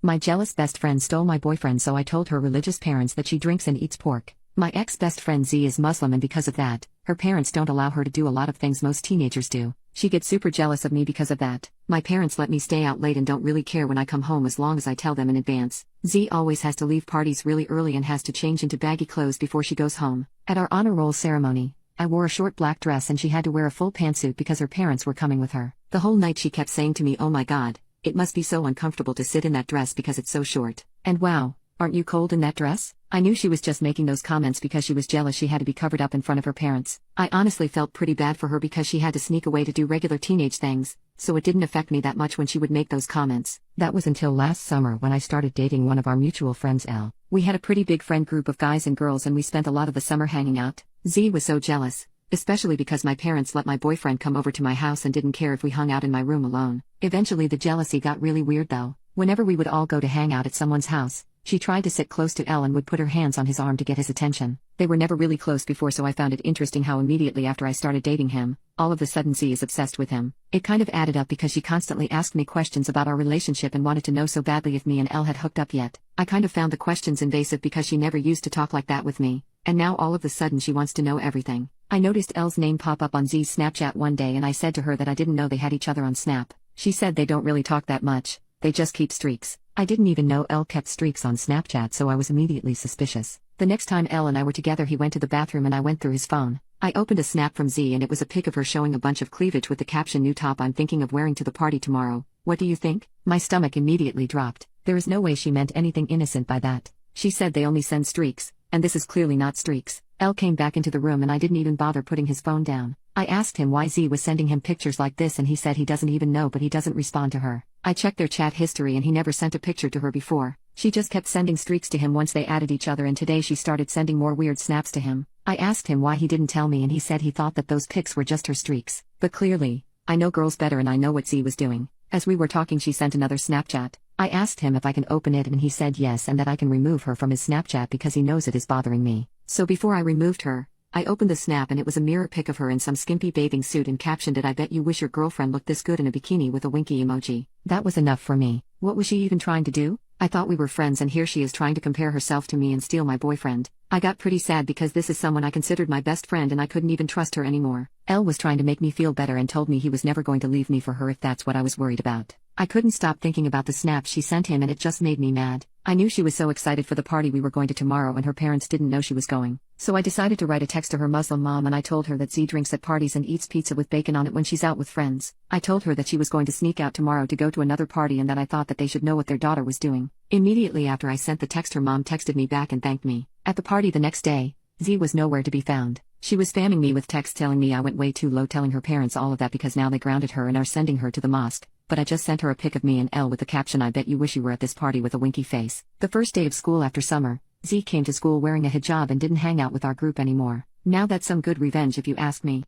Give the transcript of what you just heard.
My jealous best friend stole my boyfriend, so I told her religious parents that she drinks and eats pork. My ex-best friend Z is Muslim, and because of that, her parents don't allow her to do a lot of things most teenagers do. She gets super jealous of me because of that. My parents let me stay out late and don't really care when I come home as long as I tell them in advance. Z always has to leave parties really early and has to change into baggy clothes before she goes home. At our honor roll ceremony, I wore a short black dress and she had to wear a full pantsuit because her parents were coming with her. The whole night she kept saying to me, "Oh my god, it must be so uncomfortable to sit in that dress because it's so short. And wow, aren't you cold in that dress?" I knew she was just making those comments because she was jealous she had to be covered up in front of her parents. I honestly felt pretty bad for her because she had to sneak away to do regular teenage things, so it didn't affect me that much when she would make those comments. That was until last summer when I started dating one of our mutual friends, L. We had a pretty big friend group of guys and girls and we spent a lot of the summer hanging out. Z was so jealous, especially because my parents let my boyfriend come over to my house and didn't care if we hung out in my room alone. Eventually the jealousy got really weird though. Whenever we would all go to hang out at someone's house, she tried to sit close to L and would put her hands on his arm to get his attention. They were never really close before, so I found it interesting how immediately after I started dating him, all of a sudden Z is obsessed with him. It kind of added up because she constantly asked me questions about our relationship and wanted to know so badly if me and L had hooked up yet. I kind of found the questions invasive because she never used to talk like that with me, and now all of a sudden she wants to know everything. I noticed L's name pop up on Z's Snapchat one day and I said to her that I didn't know they had each other on Snap. She said they don't really talk that much, they just keep streaks. I didn't even know L kept streaks on Snapchat, so I was immediately suspicious. The next time L and I were together, he went to the bathroom and I went through his phone. I opened a snap from Z and it was a pic of her showing a bunch of cleavage with the caption, "New top I'm thinking of wearing to the party tomorrow. What do you think?" My stomach immediately dropped. There is no way she meant anything innocent by that. She said they only send streaks, and this is clearly not streaks. L came back into the room and I didn't even bother putting his phone down. I asked him why Z was sending him pictures like this and he said he doesn't even know, but he doesn't respond to her. I checked their chat history and he never sent a picture to her before. She just kept sending streaks to him once they added each other, and today she started sending more weird snaps to him. I asked him why he didn't tell me and he said he thought that those pics were just her streaks. But clearly, I know girls better and I know what Z was doing. As we were talking, she sent another Snapchat. I asked him if I can open it and he said yes and that I can remove her from his Snapchat because he knows it is bothering me. So before I removed her, I opened the snap and it was a mirror pic of her in some skimpy bathing suit and captioned it, "I bet you wish your girlfriend looked this good in a bikini," with a winky emoji. That was enough for me. What was she even trying to do? I thought we were friends and here she is trying to compare herself to me and steal my boyfriend. I got pretty sad because this is someone I considered my best friend and I couldn't even trust her anymore. L was trying to make me feel better and told me he was never going to leave me for her if that's what I was worried about. I couldn't stop thinking about the snaps she sent him and it just made me mad. I knew she was so excited for the party we were going to tomorrow and her parents didn't know she was going. So I decided to write a text to her Muslim mom and I told her that Z drinks at parties and eats pizza with bacon on it when she's out with friends. I told her that she was going to sneak out tomorrow to go to another party and that I thought that they should know what their daughter was doing. Immediately after I sent the text, her mom texted me back and thanked me. At the party the next day, Z was nowhere to be found. She was spamming me with texts telling me I went way too low, telling her parents all of that because now they grounded her and are sending her to the mosque. But I just sent her a pic of me and L with the caption, "I bet you wish you were at this party," with a winky face. The first day of school after summer, Z came to school wearing a hijab and didn't hang out with our group anymore. Now that's some good revenge if you ask me.